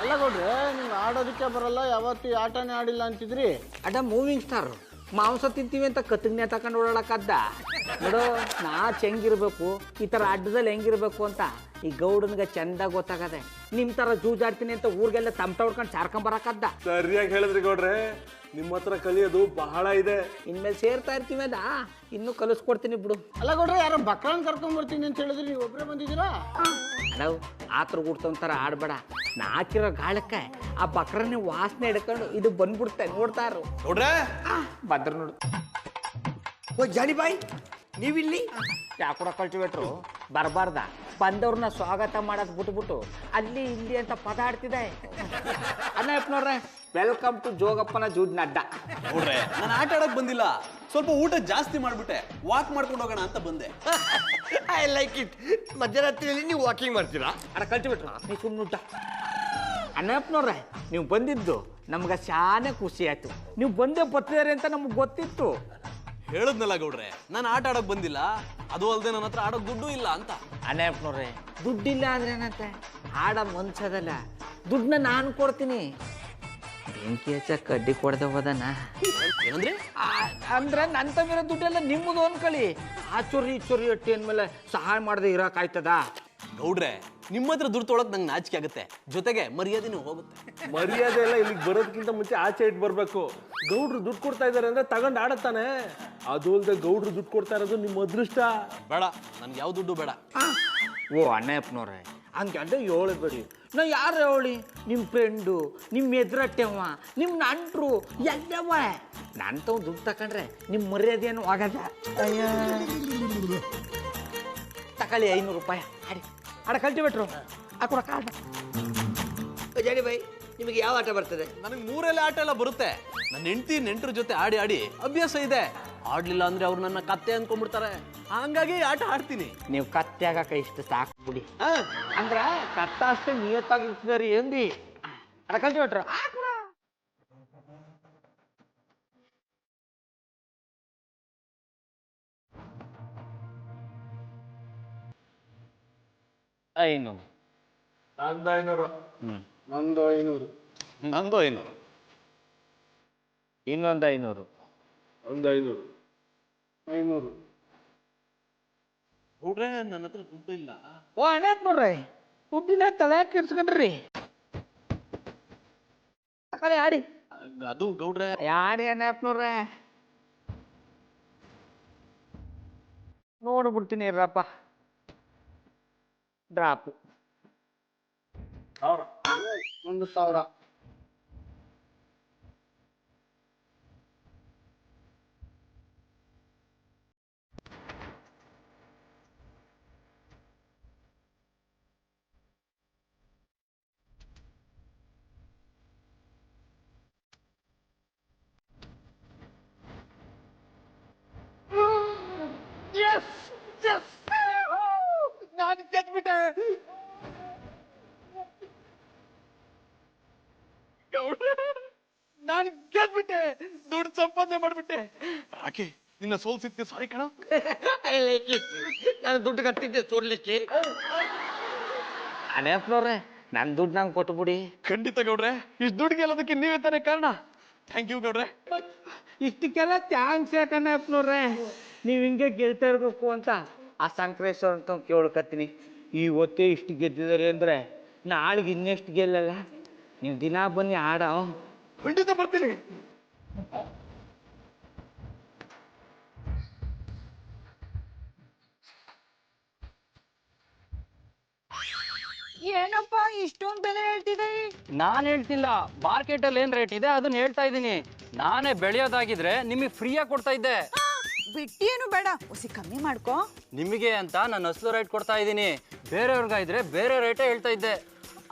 ಅಲ್ಲ ಕೊಡ್ರಿ, ನಿಮ್ಗೆ ಆಡೋದಕ್ಕೆ ಬರಲ್ಲ, ಯಾವತ್ತು ಈ ಆಟನೇ ಆಡಿಲ್ಲ ಅಂತಿದ್ರಿ. ಅಡ ಮೂವಿಂಗ್ ಸ್ಟಾರ್ ಮಾಂಸ ತಿಂತೀವಿ ಅಂತ ಕತ್ತಗ್ನೆ ತಕೊಂಡು ಓಡಾಡಕ್ಕದ್ದ ನೋಡು. ನಾ ಹೆಂಗಿರ್ಬೇಕು, ಈ ಥರ ಅಡ್ಡದಲ್ಲಿ ಹೆಂಗಿರ್ಬೇಕು ಅಂತ ಈ ಗೌಡನ್ಗೆ ಚಂದ ಗೊತ್ತಾಗದೆ. ನಿಮ್ಮ ಥರ ಜೂಜಾಡ್ತೀನಿ ಅಂತ ಊರಿಗೆಲ್ಲ ತಮಟ ಹೊಡ್ಕೊಂಡು ಸಾರ್ಕೊಂಬರಕ್ಕದ್ದ. ಸರಿಯಾಗಿ ಹೇಳಿದ್ರಿ ಗೌಡ್ರೆ, ನಿಮ್ಮ ಹತ್ರ ಕಲಿಯೋದು ಬಹಳ ಇದೆ. ಇನ್ಮೇಲೆ ಸೇರ್ತಾ ಇರ್ತೀವಲ್ಲ, ಇನ್ನೂ ಕಲಿಸ್ಕೊಡ್ತೀನಿ ಬಿಡು. ಅಲ್ಲ ಕೊಡ್ರಿ, ಯಾರೋ ಬಕ್ರನ್ ಕರ್ಕೊಂಡ್ಬರ್ತೀನಿ ಅಂತ ಹೇಳಿದ್ರಿ, ನೀವು ಒಬ್ಬರೇ ಬಂದಿದ್ದೀರಾ? ಅಡವ್ ಆತ್ರ ಗುಡ್ತೊಂಥರ ಆಡ್ಬೇಡ. ನಾಕಿರೋ ಗಾಳಕ್ಕೆ ಆ ಬಕ್ರನೇ ವಾಸನೆ ಹಿಡ್ಕೊಂಡು ಇದು ಬಂದ್ಬಿಡ್ತೆ, ನೋಡ್ತಾರು ನೋಡ್ರೆ ಬದ್ರ ನೋಡು. ಓ ಜಾನಿ ಬಾಯ್, ನೀವಿಲ್ಲಿ? ಯಾಕೂಡ ಕಲ್ಟಿವೇಟ್ರು ಬರಬಾರ್ದ, ಬಂದವ್ರನ್ನ ಸ್ವಾಗತ ಮಾಡೋದು ಬಿಟ್ಬಿಟ್ಟು ಅಲ್ಲಿ ಇಲ್ಲಿ ಅಂತ ಪದ ಆಡ್ತಿದೆ. ಅಣ್ಣ ನೋಡ್ರೆ, ವೆಲ್ಕಮ್ ಟು ಜೋಗಪ್ಪನ ಜೂಜ್ನ ಅಡ್ಡ. ನೋಡ್ರೆ, ನಾನು ಆಟ ಆಡಕ್ ಬಂದಿಲ್ಲ, ಸ್ವಲ್ಪ ಊಟ ಜಾಸ್ತಿ ಮಾಡ್ಬಿಟ್ಟೆ, ವಾಕ್ ಮಾಡ್ಕೊಂಡು ಹೋಗೋಣ ಅಂತ ಬಂದೆ. I like it. ಮಧ್ಯರಾತ್ರಿಯಲ್ಲಿ ನೀವು ವಾಕಿಂಗ್ ಮಾಡ್ತೀರಾ? ಅಣ್ಣ ಕಲ್ಟಿವೇಟ್ರು ನೀವು ಸುಮ್ಮನುಟ್ಟ. ಅಣ್ಣಪ್ಪನವ್ರೆ, ನೀವು ಬಂದಿದ್ದು ನಮ್ಗೆ ಶಾನೆ ಖುಷಿ ಆಯ್ತು. ನೀವು ಬಂದೇ ಬರ್ತಿದ್ದಾರೆ ಅಂತ ನಮ್ಗೆ ಗೊತ್ತಿತ್ತು. ಹೇಳದ್ನಲ್ಲ ಗೌಡ್ರೆ, ನಾನು ಆಟ ಆಡಕ್ ಬಂದಿಲ್ಲ, ಅದು ಅಲ್ಲದೆ ನನ್ನ ಹತ್ರ ಆಡೋಕ್ ದುಡ್ಡು ಇಲ್ಲ ಅಂತ. ಅಣ್ಣಪ್ಪನವ್ರೆ, ದುಡ್ಡಿಲ್ಲ ಅಂದ್ರೆ ಏನಂತೆ, ಆಡ ಮನ್ಸದಲ್ಲ, ದುಡ್ಡನ್ನ ನಾನು ಕೊಡ್ತೀನಿ. ಬೆಂಕಿ ಹಚ್ಚ ಕಡ್ಡಿ ಕೊಡ್ದೆ ಹೋದನ ಏನಂದ್ರೆ? ಅಂದ್ರೆ ನನ್ನ ತಮ್ಮಿರೋ ದುಡ್ಡೆಲ್ಲ ನಿಮ್ಮದು ಅನ್ಕೊಳ್ಳಿ. ಆ ಚೊರಿ ಚೊರಿ ಅಟ್ಟಿ ಅಂದ್ಮೇಲೆ ಸಹಾಯ ಮಾಡದೆ ಇರೋಕ್ಕಾಯ್ತದ? ಗೌಡ್ರೆ, ನಿಮ್ಮ ಹತ್ರ ದುಡ್ಡು ತೊಳಕ್ ನಂಗೆ ನಾಚಿಕೆ ಆಗುತ್ತೆ, ಜೊತೆಗೆ ಮರ್ಯಾದೆನೂ ಹೋಗುತ್ತೆ. ಮರ್ಯಾದೆ ಎಲ್ಲ ಇಲ್ಲಿಗೆ ಬರೋದಕ್ಕಿಂತ ಮುಂಚೆ ಆಚೆ ಇಟ್ಟು ಬರ್ಬೇಕು. ಗೌಡ್ರು ದುಡ್ಡು ಕೊಡ್ತಾ ಇದಾರೆ ಅಂದ್ರೆ ತಗೊಂಡು ಆಡತ್ತಾನೆ. ಅದು ಅಲ್ದೆ ಗೌಡ್ರು ದುಡ್ಡು ಕೊಡ್ತಾ ಇರೋದು ನಿಮ್ಮ ಅದೃಷ್ಟ. ಬೇಡ, ನನ್ಗೆ ಯಾವ ದುಡ್ಡು ಬೇಡ. ಓ ಅಣ್ಣಪ್ಪನವ್ರೆ, ಹಂಗಂದ್ರೆ ಹೇಳಬೇಡಿ. ನಾ ಯಾರು ಹೇಳಿ, ನಿಮ್ಮ ಫ್ರೆಂಡು, ನಿಮ್ಮ ಎದುರಟ್ಟೆವ, ನಿಮ್ಮ ನಂಟ್ರು ಎಲ್ಲವ. ನಾನು ತಗೊಂಡು ದುಡ್ಡು ತಕೊಂಡ್ರೆ ನಿಮ್ಮ ಮರ್ಯಾದೆಯನ್ನು ಆಗದ. ತಕೊಳ್ಳಿ 500 ರೂಪಾಯಿ. ಆಡಿ ಆಡ ಕಲ್ಟಿವೇಟ್ರು ಹಾಕೊಡ ಕಾರಣ. ಜಾನಿ ಬಾಯ್, ನಿಮಗೆ ಯಾವ ಆಟ ಬರ್ತದೆ? ನನಗೆ 3 ಆಟ ಎಲ್ಲ ಬರುತ್ತೆ. ನನ್ನ ಹೆಂಡತಿ ನೆಂಟರ ಜೊತೆ ಆಡಿ ಆಡಿ ಅಭ್ಯಾಸ ಇದೆ. ಆಡ್ಲಿಲ್ಲ ಅಂದ್ರೆ ಅವ್ರು ನನ್ನ ಕತ್ತೆ ಅನ್ಕೊಂಡ್ಬಿಡ್ತಾರೆ, ಹಂಗಾಗಿ ಆಟ ಆಡ್ತೀನಿ. ನೀವು ಕತ್ತೆ ಆಗಕ ಇಷ್ಟು ಸಾಕು ಬಿಡಿ. ಅಂದ್ರ ಕತ್ತ ಅಷ್ಟೇ ನಿಯತ್ತಾಗಿರ್ತದೆ ಏನ್ರಿ. ಅಡ ಕಲ್ಟಿವೇಟ್ರು ಐನು ನಂದು 500. ನಂದು 500. ನಂದು 500. ಇನ್ನೊಂದು 500. ಒಂದು 500. 500. ಗೌಡ್ರೆ ನನ್ನ ಹತ್ರ ದುಡ್ಡು ಇಲ್ಲ. ಓ ಅಣ್ಣ ನೋಡ್ರಿ ದುಡ್ಡಿನ ತಲೆ ಕೆಡ್ಸ್ಕೊಂಡ್ರಿ ಆಡಿ ಅದು ಗೌಡ್ರೆ ಯಾರಿ ಅಣ್ಣಪ್ಪನವ್ರೆ ನೋಡ್ಬಿಡ್ತೀನಿ ಇರ್ರಪ್ಪ ಡ್ರಾಪ್ 1,000. ನಾನು ಗೆದ್ಬಿಟ್ಟೆ ನಾನು ಗೆದ್ಬಿಟ್ಟೆ ದುಡ್ಡು ಸಂಪಾದನೆ ಮಾಡ್ಬಿಟ್ಟೆ ರಾಕಿ ನಿನ್ನ ಸೋಲ್ಸಿದ್ದೆ ಸಾರಿ ಕಣ. ನಾನು ದುಡ್ಡು ಕಟ್ಟಿದ್ದೆ ತೋರ್ಲಿಕ್ಕೆ ಅನೇಪ್ನವ್ರೆ ನನ್ನ ದುಡ್ಡು ನಂಗೆ ಕೊಟ್ಬಿಡಿ. ಖಂಡಿತ ಗೌಡ್ರೆ, ಇಷ್ಟು ದುಡ್ಡು ಗೆಲ್ಲೋದಕ್ಕೆ ನೀವೇ ತಾನೇ ಕಾರಣ. ಥ್ಯಾಂಕ್ ಯು ಗೌಡ್ರೆ. ಇಷ್ಟಕ್ಕೆಲ್ಲ ಥ್ಯಾಂಕ್ಸ್ ಯಾಕಣ್ಣಪ್ಪನವ್ರೆ, ನೀವು ಹಿಂಗೆ ಗೆಲ್ತಾ ಇರ್ಬೇಕು ಅಂತ ಆ ಸಂಕ್ರೇಶ್ವರ ಅಂತ ಕೇಳ್ಕತ್ತೀನಿ. ಇವತ್ತೇ ಇಷ್ಟು ಗೆದ್ದಿದ್ದಾರೆ ಅಂದರೆ ನಾಳೆಗೆ ಇನ್ನೆಷ್ಟು ಗೆಲ್ಲಲ್ಲ. ನೀವು ದಿನ ಬನ್ನಿ ಆಡ. ಖಂಡಿತ ಬರ್ತೀನಿ. ಏನಪ್ಪ ಇಷ್ಟೊಂದು ಬೆಲೆ ಹೇಳ್ತಿದ್ದೀರಿ? ನಾನು ಹೇಳ್ತಿಲ್ಲ, ಮಾರ್ಕೆಟಲ್ಲಿ ಏನು ರೇಟ್ ಇದೆ ಅದನ್ನ ಹೇಳ್ತಾ ಇದ್ದೀನಿ. ನಾನೇ ಬೆಳೆಯೋದಾಗಿದ್ರೆ ನಿಮಗೆ ಫ್ರೀಯಾಗಿ ಕೊಡ್ತಾ ಇದ್ದೆ. ಬಿಟ್ಟಿ ಏನು ಬೇಡ, ಹೊಸಿ ಕಮ್ಮಿ ಮಾಡ್ಕೋ. ನಿಮಗೆ ಅಂತ ನಾನು ಅಸಲು ರೇಟ್ ಕೊಡ್ತಾ ಇದ್ದೀನಿ. ಬೇರೆಯವ್ರಿಗಾದ್ರೆ ಬೇರೆ ರೇಟೇ ಹೇಳ್ತಾ ಇದ್ದೆ.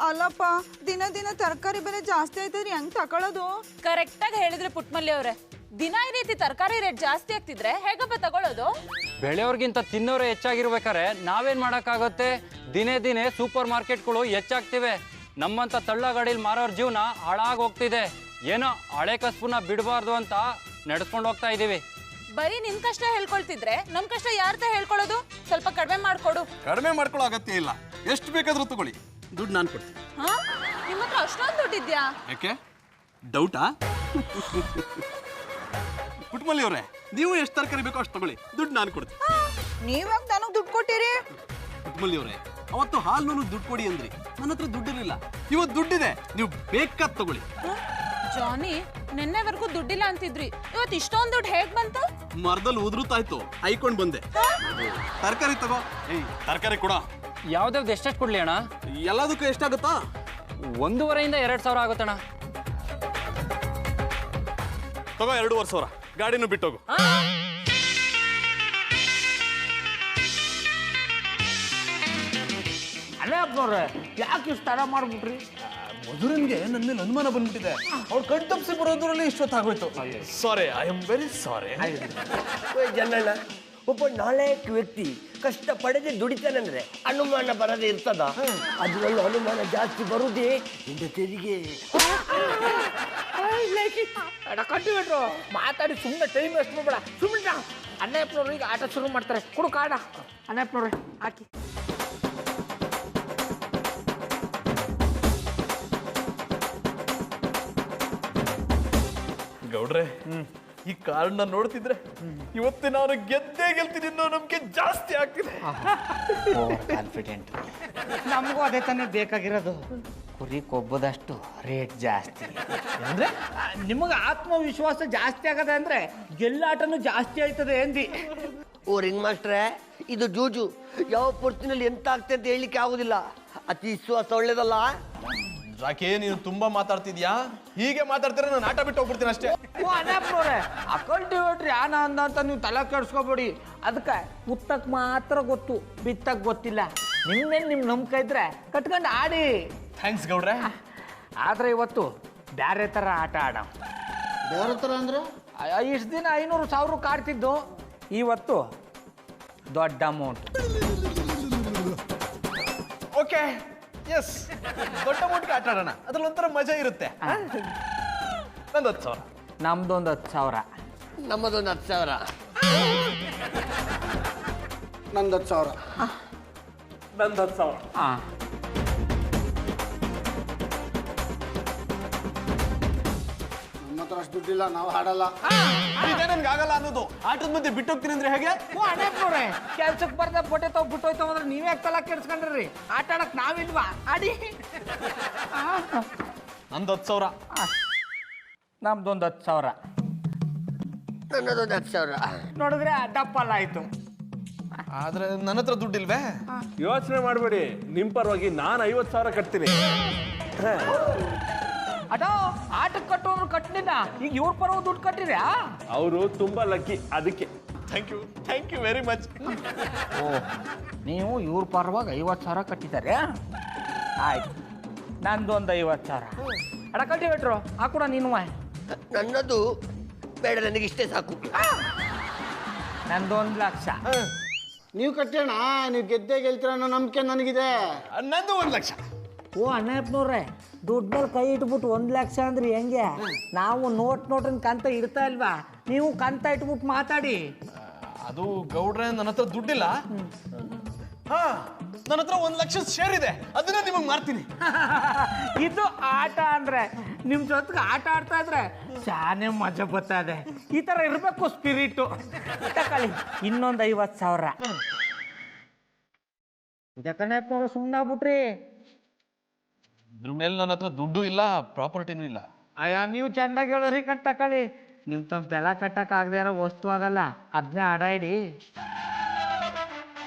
ಅಲ್ಲಪ್ಪ, ದಿನ ದಿನ ತರಕಾರಿ ಬೆಲೆ ಜಾಸ್ತಿ ಆಯ್ತದ್ರಿ, ಹೆಂಗ್ ತಗೊಳ್ಳೋದು? ಕರೆಕ್ಟಾಗಿ ಹೇಳಿದ್ರೆ ಪುಟ್ಮಲ್ಲಿ ಅವರೇ, ದಿನ ಈ ರೀತಿ ತರಕಾರಿ ರೇಟ್ ಜಾಸ್ತಿ ಆಗ್ತಿದ್ರೆ ಹೇಗಪ್ಪ ತಗೊಳ್ಳೋದು? ಬೆಳೆಯೋರ್ಗಿಂತ ತಿನ್ನೋರೇ ಹೆಚ್ಚಾಗಿರ್ಬೇಕಾರೆ ನಾವೇನ್ ಮಾಡೋಕ್ಕಾಗುತ್ತೆ? ದಿನೇ ದಿನೇ ಸೂಪರ್ ಮಾರ್ಕೆಟ್ಗಳು ಹೆಚ್ಚಾಗ್ತಿವೆ. ನಮ್ಮಂತ ತಳ್ಳಗಾಡಿಲಿ ಮಾರೋರ್ ಜೀವನ ಹಾಳಾಗಿ ಹೋಗ್ತಿದೆ. ಏನೋ ಹಳೆ ಕಸ್ಬನ್ನ ಬಿಡಬಾರ್ದು ಅಂತ ನಡ್ಸ್ಕೊಂಡು ಹೋಗ್ತಾ ಇದೀವಿ. ಬರೀ ನಿಮ್ ಕಷ್ಟ ಹೇಳ್ಕೊಳ್ತಿದ್ರೆ ನಮ್ ಕಷ್ಟ ಯಾರ್ತ ಹೇಳ್ಕೊಳ್ಳೋದು? ಸ್ವಲ್ಪ ಕಡಿಮೆ ಮಾಡ್ಕೊಡು. ಕಡಿಮೆ ಮಾಡ್ಕೊಳ್ಳೋ ಅಗತ್ಯ ಇಲ್ಲ, ಎಷ್ಟು ಬೇಕಾದ್ರೂ ತಗೊಳ್ಳಿ, ದುಡ್ಡು ನಾನು ಕೊಡ್ತೀನಿ. ಹಾ, ನಿಮ್ಮ ಹತ್ರ ಅಷ್ಟೊಂದು ದುಡ್ಡಿದ್ಯಾ? ಯಾಕೆ ಡೌಟಾ? ಪುಟ್ಮಲ್ಲಿ ಅವರೇ, ನೀವು ಎಷ್ಟು ತರಕಾರಿ ಬೇಕೋ ಅಷ್ಟು ತಗೊಳ್ಳಿ, ದುಡ್ಡು ನಾನು ಕೊಡ್ತೀನಿ. ನೀವಾಗ ನನಗ್ ದುಡ್ಡು ಕೊಟ್ಟಿರಿ? ಪುಟ್ಮಲ್ಲಿ ಅವರೇ, ಅವತ್ತು ಹಾಲು ದುಡ್ಡು ಕೊಡಿ ಅಂದ್ರಿ, ನನ್ನ ಹತ್ರ ದುಡ್ಡಿರಲಿಲ್ಲ. ಇವತ್ತು ದುಡ್ಡಿದೆ, ನೀವು ಬೇಕಾದ್ ತಗೊಳ್ಳಿ. ಜಾನಿ, ನಿನ್ನೆವರೆಗೂ ದುಡ್ಡಿಲ್ಲ ಅಂತಿದ್ರಿ, ಇವತ್ತು ಇಷ್ಟೊಂದು ದುಡ್ಡು ಹೇಗ್ ಬಂತು? ಮರದಲ್ಲಿ ಉದುರುತ್ತಾಯ್ತು, ಐಕೊಂಡ್ ಬಂದೆ. ತರಕಾರಿ ತಗೋ. ಏಯ್, ತರಕಾರಿ ಕೊಡ. ಯಾವ್ದಾವ್ದು ಎಷ್ಟೆಷ್ಟು ಕೊಡ್ಲಿ ಅಣ್ಣ? ಎಲ್ಲದಕ್ಕೂ ಎಷ್ಟಾಗುತ್ತಾ? 1,500 ಇಂದ 2,000 ಆಗುತ್ತಣ್ಣ. ತಗೋ 2,500. ಗಾಡಿನೂ ಬಿಟ್ಟೋಗು. ಅಲ್ಲೇ ಅಪ್ಪನವ್ರೆ, ಯಾಕೆ ಇಷ್ಟು ತಡ ಮಾಡ್ಬಿಟ್ರಿ? ಮಧುರನ್ಗೆ ನನ್ನ ಮೇಲೆ ಅನುಮಾನ ಬಂದ್ಬಿಟ್ಟಿದೆ. ಅವ್ರು ಕಣ್ತಪ್ಸಿ ಬರೋದ್ರಲ್ಲಿ ಇಷ್ಟೊತ್ತಾಗೋಯ್ತು. ಸಾರಿ, ಐ ಆಮ್ ವೆರಿ ಸಾರಿ. ಜನಣ್ಣ, ಒಬ್ಬ ನಾಲಾಯಕ ವ್ಯಕ್ತಿ ಕಷ್ಟ ಪಡೆದೇ ದುಡಿತಾನಂದ್ರೆ ಅನುಮಾನ ಬರದೇ ಇರ್ತದ? ಅದ್ರಲ್ಲೂ ಅನುಮಾನ ಜಾಸ್ತಿ ಬರುದೇ ಇಂದ ತೆರಿಗೆ. ಕಂಟಿಬಿಟ್ರು ಮಾತಾಡಿ ಸುಮ್ಮನೆ ಟೈಮ್ ವೇಸ್ಟ್ ಮಾಡ್ಬೇಡ. ಸುಮ್ಮನೆ ಅಣ್ಣಪ್ಪನವ್ರು ಈಗ ಆಟ ಶುರು ಮಾಡ್ತಾರೆ. ಕೊಡು ಕಾಡ ಅಣ್ಣಪ್ಪನವ್ರೆ, ಹಾಕಿ. ಗೌಡ್ರೆ, ಈ ಕಾರ್ಡ್ನ ನೋಡ್ತಿದ್ರೆ ಇವತ್ತು ನಾನು ಗೆದ್ದೇ ಗೆಲ್ತೀನಿ ಅನ್ನೋ ನಂಬಿಕೆ ಜಾಸ್ತಿ ಆಗ್ತಿದೆ. ಕಾನ್ಫಿಡೆಂಟ್. ನಮಗೂ ಅದೇ ತಾನೇ ಬೇಕಾಗಿರೋದು. ಕುರಿ ಕೊಬ್ಬದಷ್ಟು ರೇಟ್ ಜಾಸ್ತಿ ಅಂದ್ರೆ ನಿಮಗೆ ಆತ್ಮವಿಶ್ವಾಸ ಜಾಸ್ತಿ ಆಗದೆ ಅಂದ್ರೆ ಗೆಲ್ಲಾಟನೂ ಜಾಸ್ತಿ ಆಯ್ತದೆ ಎಂದಿ. ಓ ರಿಂಗ್ ಮಾಸ್ಟ್ರೇ, ಇದು ಜೂಜು. ಯಾವ ಪೊರ್ತಿನಲ್ಲಿ ಎಂತ ಆಗ್ತದೆ ಅಂತ ಹೇಳಲಿಕ್ಕೆ ಆಗುದಿಲ್ಲ. ಅತಿ ವಿಶ್ವಾಸ ಒಳ್ಳೇದಲ್ಲ. ರಾಕೇ, ನೀನು ತುಂಬಾ ಮಾತಾಡ್ತಿದ್ಯಾ. ಹೀಗೆ ಮಾತಾಡ್ತಾರೆ ನಾನು ಆಟ ಬಿಟ್ಟು ಹೋಗ್ಬಿಡ್ತೀನಿ ಅಷ್ಟೇ. ಅಣ್ಣಪ್ಪನವ್ರೆ, ಅಕಲ್ಟಿವೇಟ್ರಿ ಯಾನ ಅಂತ ನೀವು ತಲೆ ಕೆಡ್ಸ್ಕೊಬೇಡಿ. ಅದಕ್ಕೆ ಕುತ್ತಕ್ ಮಾತ್ರ ಗೊತ್ತು, ಬಿತ್ತಕ್ ಗೊತ್ತಿಲ್ಲ. ನಿಮ್ಮೇಲೆ ನಿಮ್ ನಂಬಿಕೆ ಇದ್ರೆ ಕಟ್ಕೊಂಡು ಆಡಿ. ಥ್ಯಾಂಕ್ಸ್ ಗೌಡ್ರೆ. ಆದ್ರೆ ಇವತ್ತು ಬ್ಯಾರೆ ಥರ ಆಟ ಆಡ. ಬೇರೆ ಥರ ಅಂದ್ರೆ ಇಷ್ಟು ದಿನ 500,000 ಕಾಡ್ತಿದ್ದು, ಇವತ್ತು ದೊಡ್ಡ ಅಮೌಂಟ್. ಓಕೆ, ಎಸ್, ದೊಡ್ಡ ಅಮೌಂಟ್ಗೆ ಆಟ ಆಡೋಣ. ಅದ್ರಲ್ಲಿ ಒಂಥರ ಮಜಾ ಇರುತ್ತೆ. ನಂದು 10,000. ನಮ್ದೊಂದು 10,000. ನಮ್ಮದೊಂದು 10,000. ನಂದು 10,000. ನಂದು 10,000. ಹಾಂ ನಮ್ಮ ಹತ್ರ ಅಷ್ಟು ದುಡ್ಡಿಲ್ಲ, ನಾವು ಆಡಲ್ಲ. ಇದೇ ನನ್ಗೆ ಆಗಲ್ಲ ಅನ್ನೋದು. ಆಟದ ಮಧ್ಯೆ ಬಿಟ್ಟು ಹೋಗ್ತೀನಿ ಅಂದ್ರೆ ಹೇಗೆ? ಅಣ್ಣಪ್ಪನವ್ರೆ, ಕೆಲ್ಸಕ್ಕೆ ಬರ್ದೆ ಬೊಟ್ಟೆ ತಾವ್ ಬಿಟ್ಟು ಹೋಯ್ತಾವ ಅಂದ್ರೆ ನೀವೇ ತಲ ಕೆಡ್ಸ್ಕೊಂಡ್ರಿ. ಆಟ ಆಡಕ್ ನಾವಿಲ್ವಾ? ಆಡಿ. ನಂದು 10,000. ನಮ್ದೊಂದು 10,000. ನನ್ನದೊಂದು 10,000. ನೋಡಿದ್ರೆ ಡಪ್ಪಲ್ಲ ಆಯ್ತು. ಆದ್ರೆ ನನ್ನ ಹತ್ರ ದುಡ್ಡಿಲ್ವೇ? ಯೋಚನೆ ಮಾಡಬೇಡಿ, ನಿಮ್ ಪರವಾಗಿ ನಾನು 50,000 ಕಟ್ತೀನಿ. ಅದ ಆಟಕ್ಕೆ ಕಟ್ಟೋದ್ರು ಕಟ್ಟಿನ, ಈಗ ಇವ್ರ ಪರವಾಗಿ ದುಡ್ಡು ಕಟ್ಟಿರ್ಯಾ? ಅವರು ತುಂಬಾ ಲಕ್ಕಿ, ಅದಕ್ಕೆ. Thank you very much. ಓ, ನೀವು ಇವ್ರ ಪರವಾಗಿ 50,000 ಕಟ್ಟಿದ್ದಾರೆ. ಆಯ್ತು, ನಂದೊಂದು 50,000. ಅಡ ಕಟ್ಟಿ ಬಿಟ್ರು ಹಾಕೂಡ ನೀನು. ನನ್ನದು ಬೇಡ, ನನಗೆ ಇಷ್ಟೇ ಸಾಕು. ನಂದು 1,00,000. ನೀವು ಕಟ್ಟೋಣ, ನೀವು ಗೆದ್ದೇ ಗೆಲ್ತೀರ ಅನ್ನೋ ನಂಬಿಕೆ ನನಗಿದೆ. ನಂದು 1,00,000. ಓ ಅಣ್ಣಪ್ಪನವ್ರೆ, ದುಡ್ಡಲ್ಲಿ ಕೈ ಇಟ್ಬಿಟ್ಟು 1,00,000 ಅಂದ್ರೆ ಹೆಂಗೆ? ನಾವು ನೋಟ್ರನ್ ಕಂತ ಇಡ್ತಾ ಇಲ್ವಾ? ನೀವು ಕಂತ ಇಟ್ಬಿಟ್ಟು ಮಾತಾಡಿ. ಅದು ಗೌಡ್ರೆ, ನನ್ನ ಹತ್ರ ದುಡ್ಡಿಲ್ಲ. ಹಾ, ನನ್ನ ಹತ್ರ 1,00,000 ಶೇರ್ ಇದೆ, ಅದನ್ನ ನಿಮಗೆ ಮಾರ್ತೀನಿ. ಇದು ಆಟ ಅಂದ್ರೆ, ನಿಮ್ ಜೊತೆಗೆ ಆಟ ಆಡ್ತಾ ಇದ್ರೆ ಶಾನೆ ಮಜಾ ಬರ್ತಾ ಇದೆ. ಈ ತರ ಇರ್ಬೇಕು ಸ್ಪಿರಿಟು. ತಕೊಳ್ಳಿ ಇನ್ನೊಂದು 50,000. ಇದಕ್ಕಣ್ಣಪ್ಪನವ್ರು ಸುಮ್ಮನೆ ಆಗ್ಬಿಟ್ರಿ. ಇದ್ರ ಮೇಲೆ ನನ್ನ ಹತ್ರ ದುಡ್ಡು ಇಲ್ಲ, ಪ್ರಾಪರ್ಟಿನೂ ಇಲ್ಲ. ಅಯ್ಯ, ನೀವು ಚೆಂದಾಗಿ ಹೇಳೋರಿ ಕಟ್ ತಕೊಳ್ಳಿ. ನೀವು ತಮ್ಮ ಬೆಲ ಕಟ್ಟಕ್ ಆಗದೆ ಇರೋ ವಸ್ತು ಆಗಲ್ಲ, ಅದನ್ನೇ ಆಡ ಇಡಿ.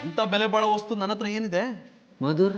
ಅಂತ ಬೆಲೆ ಬಾಳೋ ವಸ್ತು ನನ್ನ ಹತ್ರ ಏನಿದೆ? ಮಧುರ